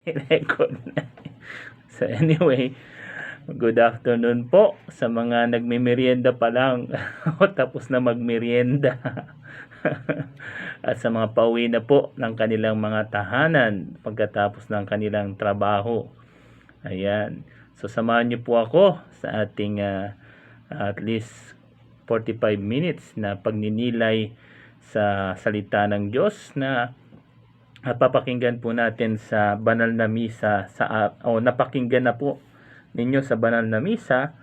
i-record na. So anyway, good afternoon po sa mga nagmimerienda pa lang o tapos na magmerienda. At sa mga pauwi na po ng kanilang mga tahanan pagkatapos ng kanilang trabaho. Ayan. So samahan niyo po ako sa ating at least 45 minutes na pagninilay sa salita ng Diyos na papakinggan po natin sa banal na misa napakinggan na po ninyo sa banal na misa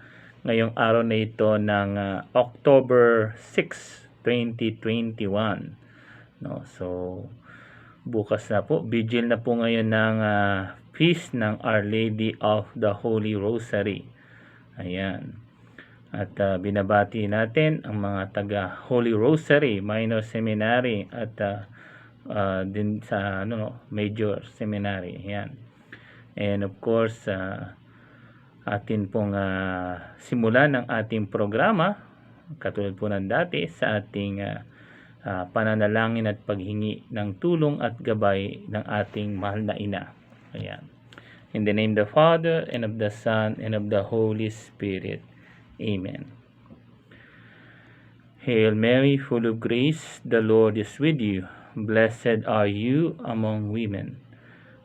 ngayong araw na ito ng October 6, 2021. No, so bukas na po, vigil na po ngayon ng feast ng Our Lady of the Holy Rosary. Ayan. At binabati natin ang mga taga Holy Rosary Minor Seminary at din sa Major Seminary. Ayan. And of course, atin pong simulan ang ating programa katulad po ng dati sa ating pananalangin at paghingi ng tulong at gabay ng ating mahal na ina. Ayan. In the name of the Father, and of the Son, and of the Holy Spirit. Amen. Hail Mary, full of grace, the Lord is with you. Blessed are you among women,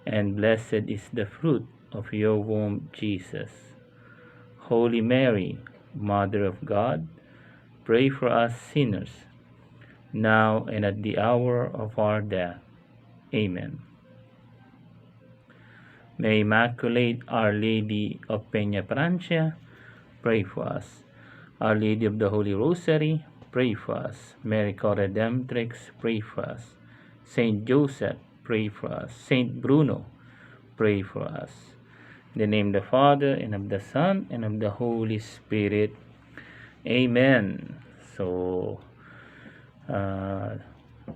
and blessed is the fruit of your womb, Jesus. Holy Mary, Mother of God, pray for us sinners, now and at the hour of our death. Amen. May Immaculate Our Lady of Peña Francia, pray for us. Our Lady of the Holy Rosary, pray for us. Mary Co-Redemptrix, pray for us. Saint Joseph, pray for us. Saint Bruno, pray for us. In the name of the Father, and of the Son, and of the Holy Spirit. Amen. So,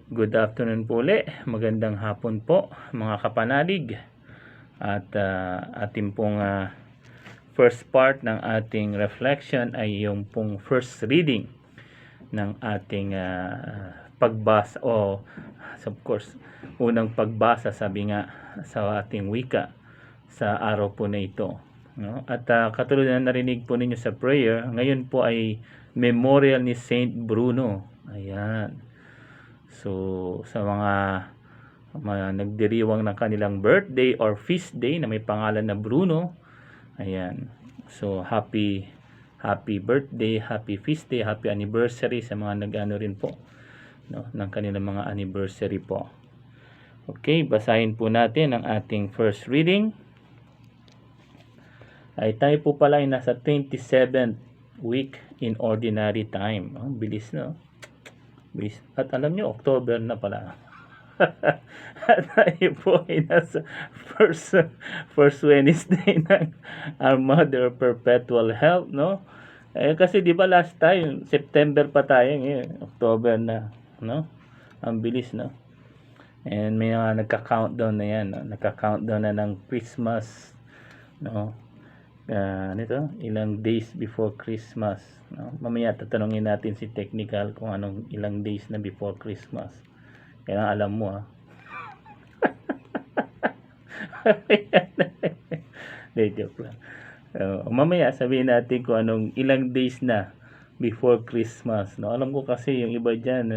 good afternoon po ulit. Magandang hapon po mga kapanalig. At ating pong first part ng ating reflection ay yung pong first reading ng ating pagbasa of course unang pagbasa, sabi nga sa ating wika sa araw po na ito, no? At katulad na narinig po ninyo sa prayer, ngayon po ay memorial ni Saint Bruno. Ayan. So sa mga nagdiriwang ng kanilang birthday or feast day na may pangalan na Bruno, ayan, so happy birthday, happy feast day, happy anniversary sa mga nag-ano rin po, no, ng kanilang mga anniversary po. Okay, basahin po natin ang ating first reading. Ay tayo po pala ay nasa 27th week in ordinary time. Bilis na. Bilis. At alam nyo, October na pala. At tayo po ay nasa first Wednesday ng Our Mother Perpetual Help, no? Kasi di ba last time September pa tayo, ngayon October na, no? Ang bilis, no? And may nagka-countdown na yan, no? Nagka-countdown na ng Christmas, no? Ilang days before Christmas, no? Mamaya tatanungin natin si technical kung anong ilang days na before Christmas. Kaya alam mo joke lang. Mamaya sabihin natin kung anong ilang days na before Christmas, no? Alam ko kasi yung iba dyan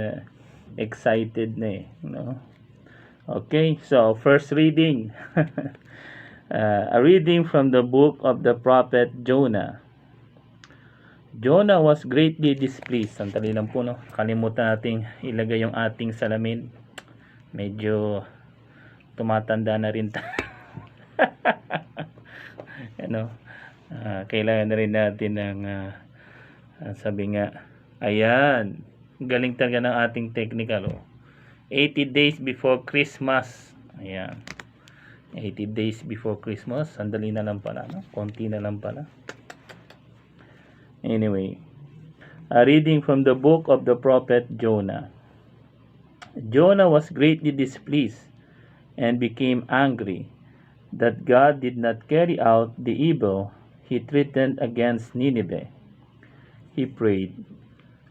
excited na no? Okay, so first reading. A reading from the book of the prophet Jonah. Jonah was greatly displeased. Sandali lang po, no? Kalimutan nating ilagay yung ating salamin. Medyo tumatanda na rin kailangan na rin natin ng sabi nga, ayan, galing talaga ng ating technical. 80 days before Christmas. Ayan, 80 days before Christmas. Sandali na lang pala, no? Konti na lang pala. Anyway, a reading from the book of the prophet Jonah. Jonah was greatly displeased and became angry that God did not carry out the evil he threatened against Nineveh. He prayed,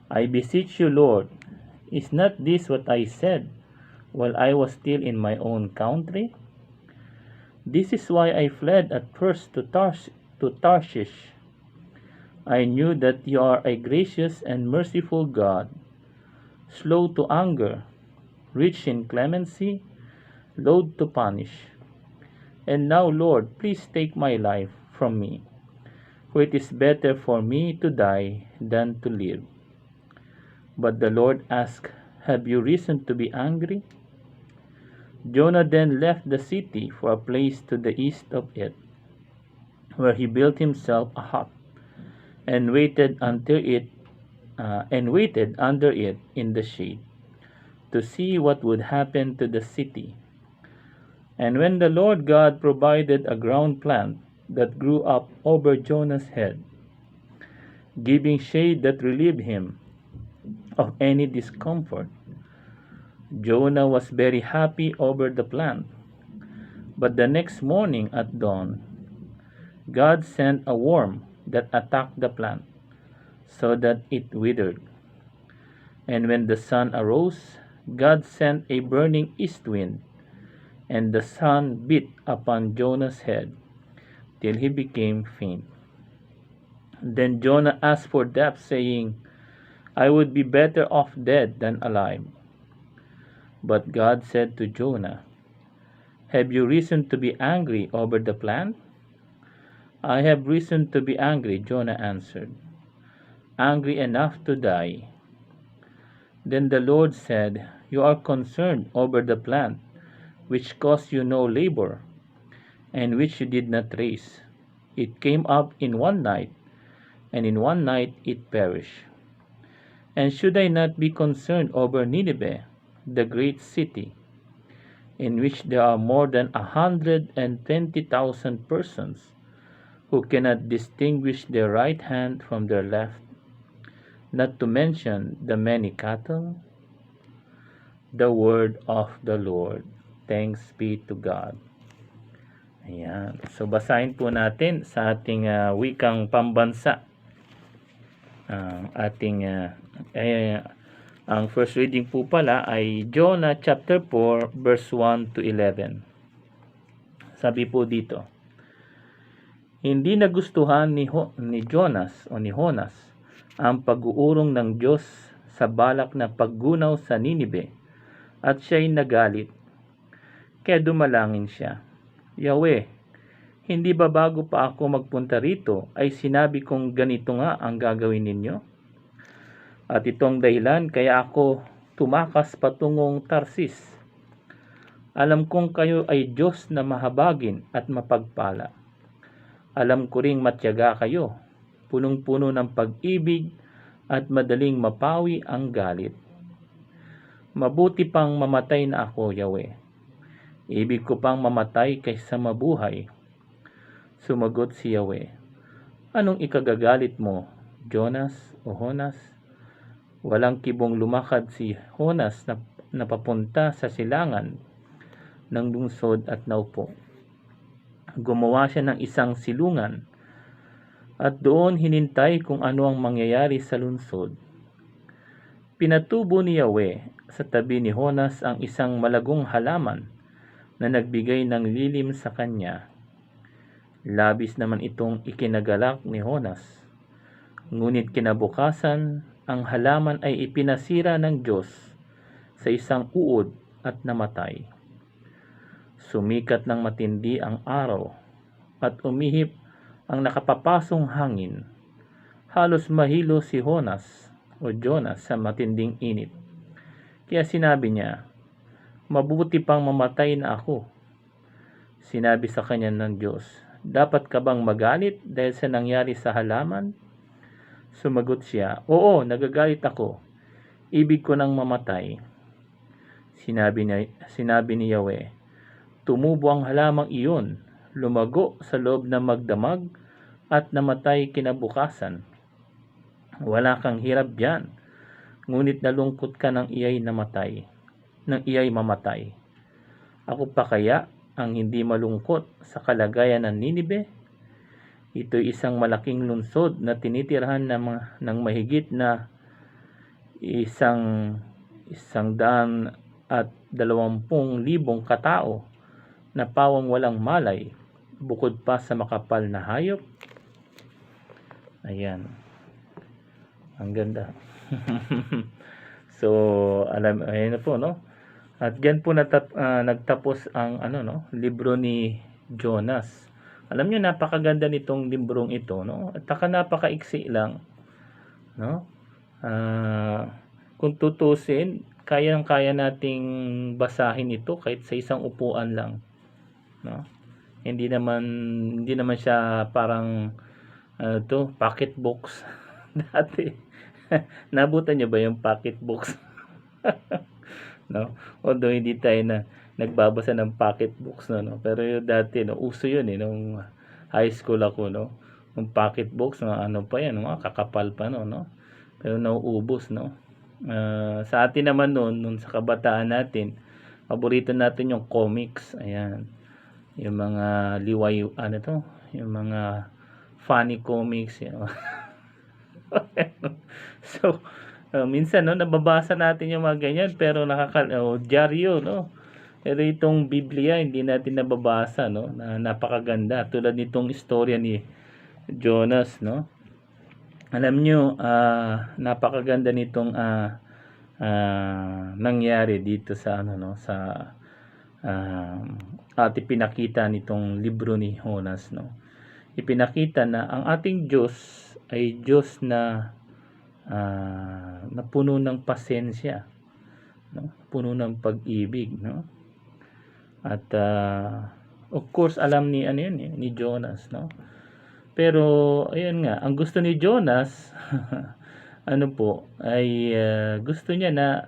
I beseech you, Lord, is not this what I said while I was still in my own country? This is why I fled at first to Tarshish. I knew that you are a gracious and merciful God, slow to anger, rich in clemency, slow to punish. And now, Lord, please take my life from me, for it is better for me to die than to live. But the Lord asked, have you reason to be angry? Jonah then left the city for a place to the east of it, where he built himself a hut and waited under it in the shade to see what would happen to the city. And when the Lord God provided a ground plant that grew up over Jonah's head, giving shade that relieved him of any discomfort, Jonah was very happy over the plant. But the next morning at dawn, God sent a worm that attacked the plant, so that it withered. And when the sun arose, God sent a burning east wind, and the sun beat upon Jonah's head till he became faint. Then Jonah asked for death, saying, I would be better off dead than alive. But God said to Jonah, have you reason to be angry over the plant? I have reason to be angry, Jonah answered, angry enough to die. Then the Lord said, you are concerned over the plant, which cost you no labor, and which you did not raise. It came up in one night, and in one night it perished. And should I not be concerned over Nineveh, the great city, in which there are more than 120,000 persons who cannot distinguish their right hand from their left, not to mention the many cattle? The word of the Lord. Thanks be to God. Ayan. So basahin po natin sa ating wikang pambansa. Ang first reading po pala ay Jonah chapter 4 verse 1 to 11. Sabi po dito, hindi nagustuhan ni Jonas ang pag-uurong ng Diyos sa balak na paggunaw sa Ninive, at siya'y nagalit. Kaya dumalangin siya, Yahweh, hindi ba bago pa ako magpunta rito ay sinabi kong ganito nga ang gagawin ninyo? At itong dahilan kaya ako tumakas patungong Tarsis. Alam kong kayo ay Diyos na mahabagin at mapagpala. Alam ko ring matyaga kayo, punong-puno ng pag-ibig at madaling mapawi ang galit. Mabuti pang mamatay na ako, Yahweh. Ibig ko pang mamatay kaysa mabuhay. Sumagot si Yahweh, anong ikagagalit mo, Jonas o Honas? Walang kibong lumakad si Honas na papunta sa silangan ng lungsod at naupo. Gumawa siya ng isang silungan at doon hinintay kung ano ang mangyayari sa lungsod. Pinatubo ni Yahweh sa tabi ni Honas ang isang malagong halaman na nagbigay ng lilim sa kanya. Labis naman itong ikinagalak ni Honas. Ngunit kinabukasan, ang halaman ay ipinasira ng Diyos sa isang uod at namatay. Sumikat ng matindi ang araw at umihip ang nakapapasong hangin. Halos mahilo si Honas o Jonas sa matinding init. Kaya sinabi niya, mabuti pang mamatay na ako. Sinabi sa kanya ng Diyos, dapat ka bang magalit dahil sa nangyari sa halaman? Sumagot siya, oo, nagagalit ako. Ibig ko nang mamatay. Sinabi ni Yahweh, tumubo ang halamang iyon, lumago sa loob na magdamag at namatay kinabukasan. Wala kang hirap diyan, ngunit nalungkot ka nang iyay mamatay. Ako pa kaya ang hindi malungkot sa kalagayan ng Ninive? Ito'y isang malaking lungsod na tinitirahan ng mahigit na 120,000 katao na pawang walang malay, bukod pa sa makapal na hayop. Ayan. Ang ganda. So, ayan na po, no? At diyan po nagtapos ang libro ni Jonas. Alam niyo, napakaganda nitong librong ito, no? At napakaiksi lang, no? Kung tutusin, kayang-kaya nating basahin ito kahit sa isang upuan lang, no? Hindi naman siya parang pocket books. Dati nabutan niyo ba yung pocket books? No, although hindi tayo nagbabasa ng pocket books, no, pero yung dati, no, uso yun nung high school ako, no, yung pocket books na pa yan, mga kakapal pa, no, pero nauubos, no. Sa atin naman noon sa kabataan natin, paborito natin yung comics. Ayan, yung mga liway, yung mga funny comics, so minsan, no, nababasa natin yung mga ganyan, pero dyaryo, no. Pero itong Biblia hindi natin nababasa, no, na napakaganda, tulad nitong istorya ni Jonas, no. Alam nyo, napakaganda nitong nangyari dito sa at ipinakita nitong libro ni Jonas, no. Ipinakita na ang ating Diyos ay Diyos na puno ng pasensya, no? Puno ng pag-ibig, no? At of course alam ni ni Jonas, no? Pero ayun nga, ang gusto ni Jonas ay gusto niya na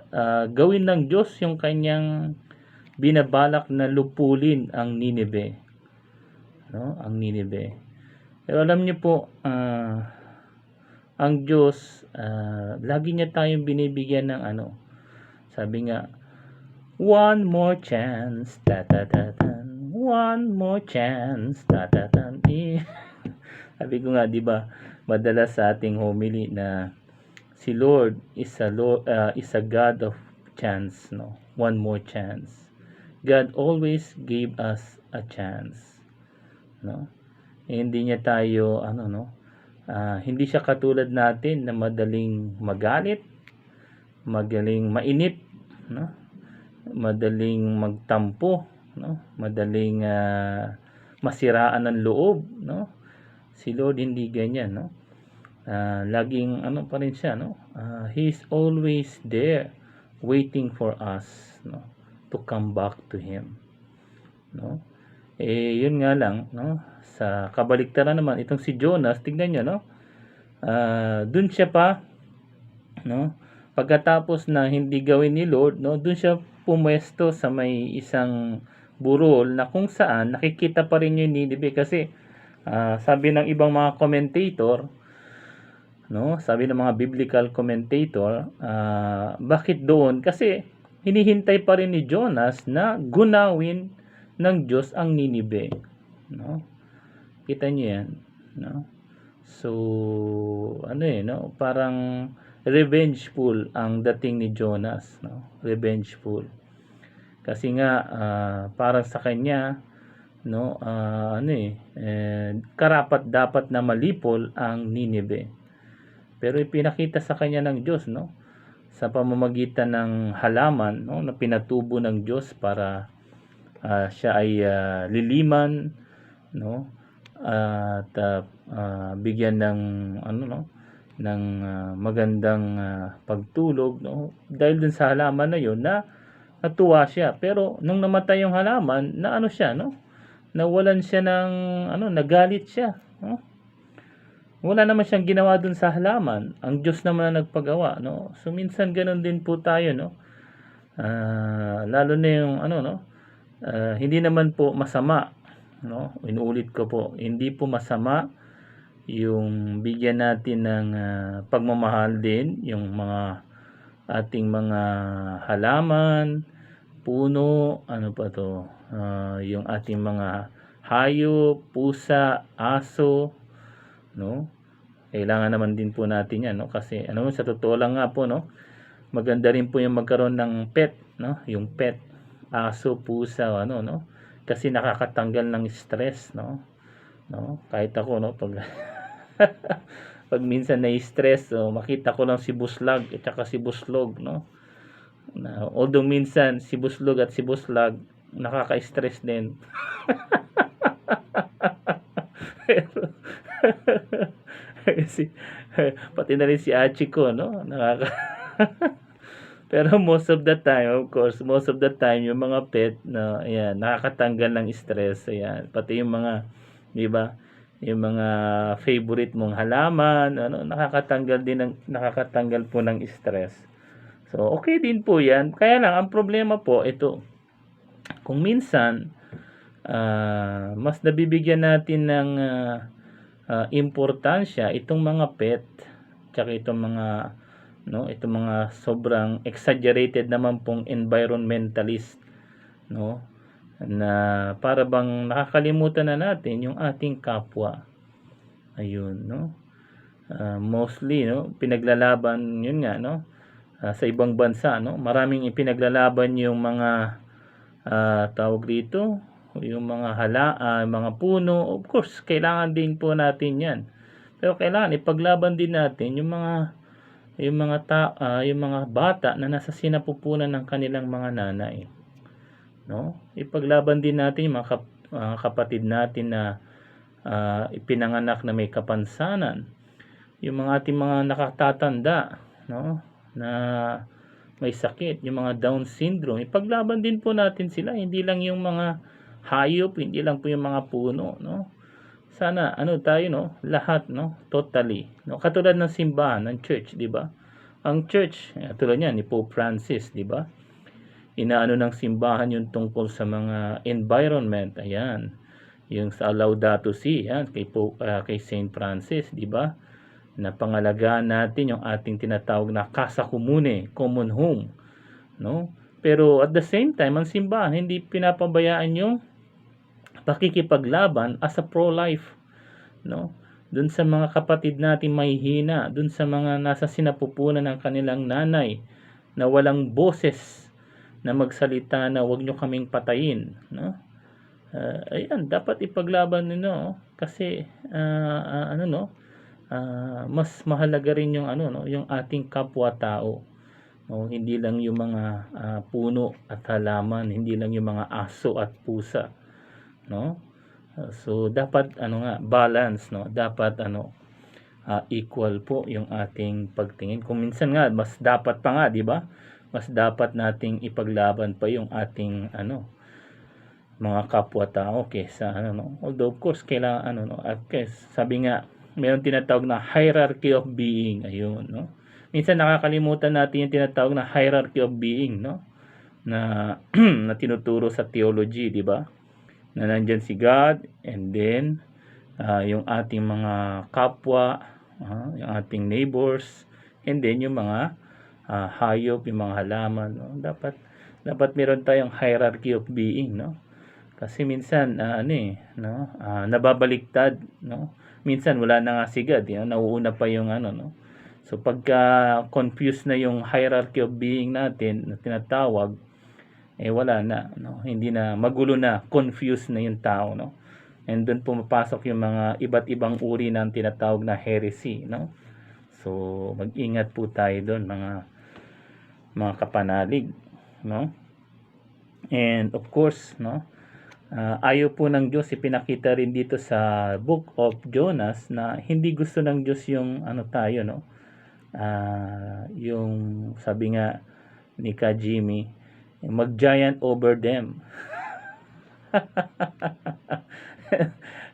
gawin ng Diyos yung kanyang binabalak na lupulin ang Nineveh, no? Ang Nineveh. Pero alam niyo po, ang Diyos, lagi niya tayong binibigyan ng sabi nga, one more chance, one more chance, sabi ko nga, di ba, madalas sa ating homily na si Lord is a God of chance, no? One more chance. God always gave us a chance, no? Hindi niya tayo hindi siya katulad natin na madaling magalit, madaling mainip, no? Madaling magtampo, no? Madaling masiraan ng loob, no? Si Lord hindi ganyan, no? Laging pa rin siya, no? He is always there waiting for us, no, to come back to him, no? Yun nga lang, no? Sa kabaliktaran naman, itong si Jonas, tignan niyo, no? Dun siya pa, no? Pagkatapos na hindi gawin ni Lord, no, dun siya pumwesto sa may isang burol na kung saan nakikita pa rin yung Nineveh, kasi sabi ng ibang mga commentator, no, sabi ng mga biblical commentator, bakit doon? Kasi hinihintay pa rin ni Jonas na gunawin ng Diyos ang Nineveh, no? Kita niyo yan, no? So no, parang revengeful ang dating ni Jonas, no? Revengeful. Kasi nga parang sa kanya, no, karapat dapat na malipol ang Nineveh. Pero ipinakita sa kanya ng Diyos, no, sa pamamagitan ng halaman, no, na pinatubo ng Diyos para siya ay liliman, no, at bigyan ng ng magandang pagtulog, no, dahil dun sa halaman na yun na natuwa siya. Pero nung namatay yung halaman, na siya, no, nawalan siya ng nagalit siya, no? Wala naman siyang ginawa dun sa halaman, ang Diyos naman ang nagpagawa, no? So minsan ganoon din po tayo, no, lalo na yung hindi naman po masama, no, inuulit ko po, hindi po masama yung bigyan natin ng pagmamahal din yung mga ating mga halaman, puno, yung ating mga hayop, pusa, aso, no. Kailangan naman din po natin yan, no, kasi sa totoo lang nga po, no, maganda rin po yung magkaroon ng pet, no, yung pet, aso, pusa, no. kasi nakakatanggal ng stress, no? Kahit ako, no, pag pag minsan na-stress, makita ko lang si Buslag at saka si Buslog, no? Although minsan si Buslog at si Buslag nakaka-stress din. Pero si, pati na rin si Achiko, no? Pero most of the time, of course, most of the time, yung mga pet na, ayan, nakakatanggal ng stress, ayan. Pati yung mga, di ba, yung mga favorite mong halaman, nakakatanggal po ng stress. So, okay din po yan. Kaya lang, ang problema po, ito, kung minsan, mas nabibigyan natin ng importansya itong mga pet, tsaka itong mga sobrang exaggerated naman pong environmentalist, no, na para bang nakakalimutan na natin yung ating kapwa. Ayun, no. Mostly, no, pinaglalaban, yun nga, no, sa ibang bansa, no, maraming ipinaglalaban yung mga tawag dito, yung mga mga puno. Of course, kailangan din po natin yan, pero kailangan ipaglaban din natin yung mga bata na nasa sinapupunan ng kanilang mga nanay, no? Ipaglaban din natin yung mga kapatid natin na ipinanganak na may kapansanan, yung mga ating mga nakatatanda, no, na may sakit, yung mga Down syndrome. Ipaglaban din po natin sila, hindi lang yung mga hayop, hindi lang po yung mga puno, no? Sana tayo, no, lahat, no, totally, no, katulad ng simbahan, ng church, di ba? Ang church, tulad niyan ni Pope Francis, di ba? Inaano ng simbahan yung tungkol sa mga environment, ayan. Yung sa Laudato Si, yan, kay Saint Francis, di ba? Na pangalagaan natin yung ating tinatawag na casa comune, common home, no? Pero at the same time, ang simbahan hindi pinapabayaan yung pakikipaglaban as a pro-life, no? Dun sa mga kapatid natin mahihina, dun sa mga nasa sinapupunan ng kanilang nanay na walang boses na magsalita na wag nyo kaming patayin, no? Ayan, dapat ipaglaban nyo, kasi mas mahalaga rin yung yung ating kapwa-tao, no? Hindi lang yung mga puno at halaman, hindi lang yung mga aso at pusa, no? So dapat balance, no? Dapat equal po yung ating pagtingin. Kung minsan nga mas dapat pa nga, di ba? Mas dapat nating ipaglaban pa yung ating mga kapwa-tao kaysa Although of course kailangan sabi nga, mayroong tinatawag na hierarchy of being, ayun, no? Minsan nakakalimutan natin yung tinatawag na hierarchy of being, no? Na na tinuturo sa theology, di ba? Na nandyan si God, and then yung ating mga kapwa, yung ating neighbors, and then yung mga hayop, yung mga halaman, no? Dapat meron tayong hierarchy of being, no? Kasi minsan nababaliktad, no? Minsan wala na nga si God, nauuna pa yung no? So pagka confused na yung hierarchy of being natin na tinatawag, wala na, no? Hindi na, magulo na, confused na yung tao, no? And doon pumapasok yung mga iba't ibang uri ng tinatawag na heresy, no? So mag-ingat po tayo doon, mga kapanalig, no? And of course, no, ayaw po ng Diyos, ipinakita rin dito sa Book of Jonas na hindi gusto ng Diyos yung tayo, no, yung sabi nga ni Kajimi, mag-giant over them.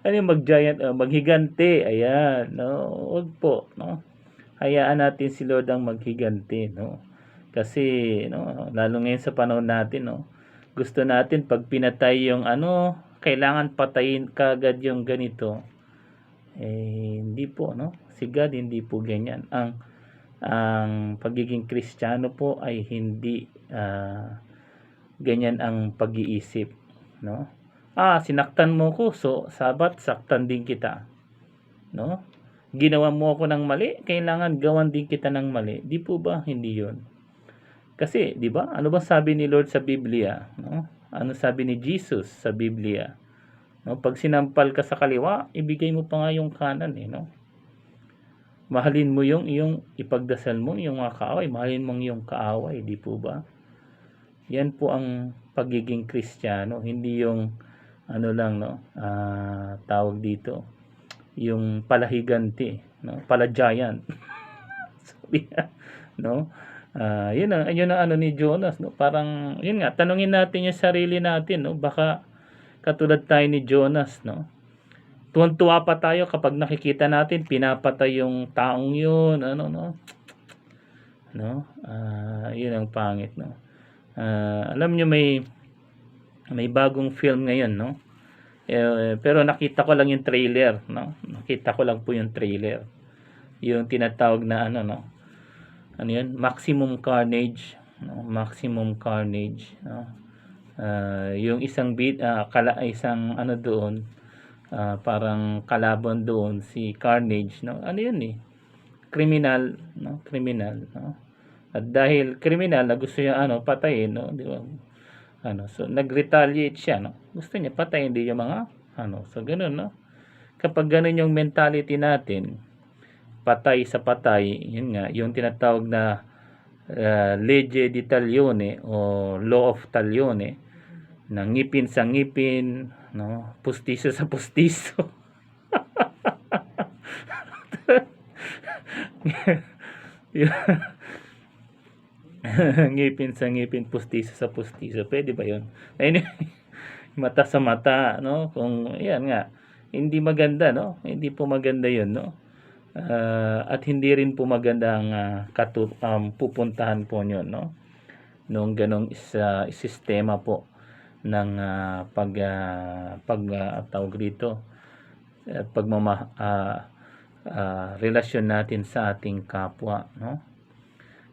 Ano yung mag-giant, maghigante, ayan, no, wag po, no, hayaan natin si Lord ang maghigante, no, kasi lalo ngayon sa panahon natin, no, gusto natin pag pinatay yung kailangan patayin kagad yung ganito. Hindi po, no? Si God hindi po ganyan. Ang pagiging Kristiyano po ay hindi ganyan ang pag-iisip, no? Sinaktan mo ko, so sabat saktan din kita, no? Ginawa mo ako ng mali, kailangan gawan din kita ng mali. Di po ba? Hindi 'yon. Kasi, di ba? Ano ba sabi ni Lord sa Biblia, no? Ano sabi ni Jesus sa Biblia? No, pag sinampal ka sa kaliwa, ibigay mo pa nga yung kanan no. Mahalin mo yung iyong ipagdasal mo yung mga kaaway, mahalin mo yung kaaway, di po ba? Yan po ang pagiging Kristiyano, hindi yung ano lang tawag dito, yung palahiganti, no, palagiant. Sabi niya, no? Yun ang ano ni Jonas, no? Parang yun nga, tanungin natin yung sarili natin, no? Baka katulad tayo ni Jonas, no? Tuwan-tuwa pa tayo kapag nakikita natin pinapatay yung taong yun, ano no? Yun ang pangit, no? Alam niyo may bagong film ngayon, no? Pero nakita ko lang yung trailer, no? Nakita ko lang po yung trailer. Yung tinatawag na ano, no? Ano yun? Maximum Carnage, no? Maximum Carnage, no? Yung isang isang ano doon, parang kalaban doon si Carnage, no? Ano yun criminal, no? Criminal, no? At dahil criminal na gusto niya patayin, no? Di ba? So nag-retaliate siya, no? Gusto niya patayin din yung mga so ganoon, no? Kapag ganoon yung mentality natin, patay sa patay, yun nga, yung tinatawag na legge di talione o law of talione, na ngipin sa ngipin, no, pustiso sa pustiso. Ngipin sa ngipin, pustiso sa pustiso. Pwede ba 'yon? Anyway, mata sa mata, no? Kung yan nga, hindi maganda, no? Hindi po maganda 'yon, no? At hindi rin po maganda ang pupuntahan po nyo, no? Nung ganong sistema po ng tawag rito, relasyon natin sa ating kapwa, no?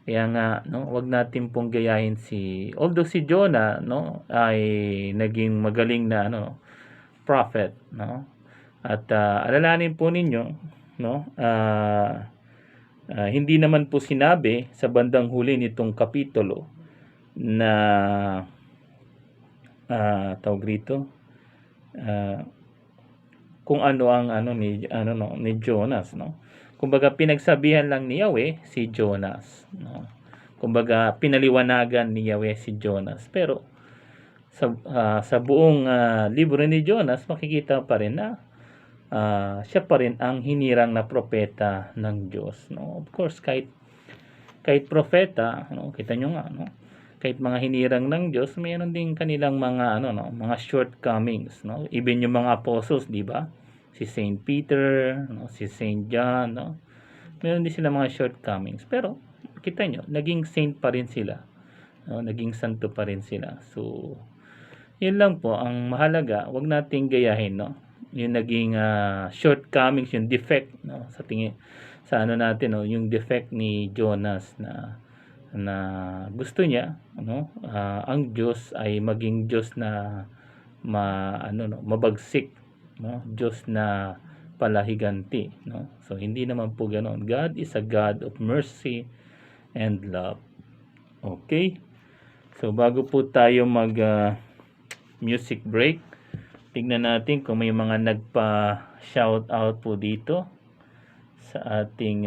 Kaya nga, no, wag natin pong gayahin although si Jonah, no, ay naging magaling na prophet, no? At alalahanin po ninyo, no, hindi naman po sinabi sa bandang huli nitong kapitulo na tawag rito, kung ano ang ni Jonas, no? Kumbaga pinagsabihan lang ni Yahweh si Jonas, no? Kumbaga pinaliwanagan ni Yahweh si Jonas, pero sa buong libro ni Jonas makikita pa rin na siya pa rin ang hinirang na propeta ng Diyos, no? Of course, kahit propeta, no, kita nyo nga, no, kahit mga hinirang ng Diyos, mayroon din kanilang mga mga shortcomings, no? Even yung mga apostles, di ba? Si Saint Peter, no, si Saint John, no? Meron din sila mga shortcomings, pero kita nyo, naging saint pa rin sila, no? Naging santo pa rin sila. So yun lang po ang mahalaga, wag nating gayahin, no, yung naging shortcomings, yung defect, no, sa tingin sa natin, no, yung defect ni Jonas na gusto niya, no, ang Diyos ay maging Diyos na mabagsik, no, Diyos na palahiganti, no. So hindi naman po ganoon. God is a God of mercy and love. Okay? So bago po tayo mag music break, tignan natin kung may mga nagpa-shout out po dito sa ating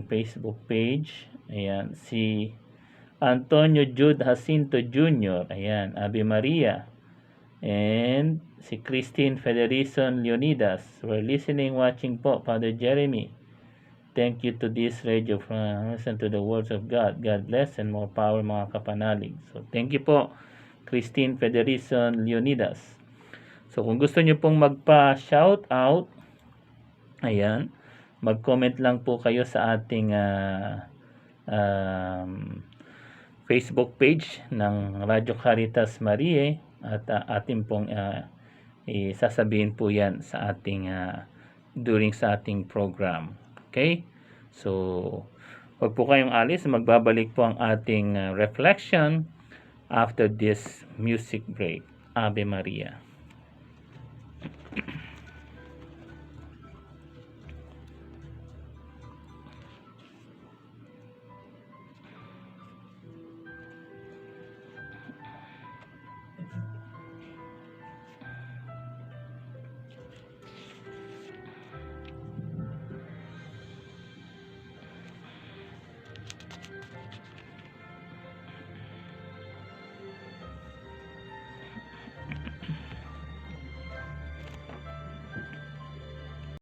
Facebook page. Ayan, si Antonio Jude Jacinto Jr. Ayan, Ave Maria. And si Christine Federison Leonidas. We're listening, watching po, Father Jeremy. Thank you to this radio from listen to the words of God. God bless and more power, mga kapanalig. So thank you po, Christine Federison Leonidas. So kung gusto nyo pong magpa-shout out, ayan, mag-comment lang po kayo sa ating Facebook page ng Radyo Caritas Mariae at ating pong isasabihin po yan sa ating during sa ating program. Okay? So wag po kayong alis, magbabalik po ang ating reflection after this music break. Ave Maria.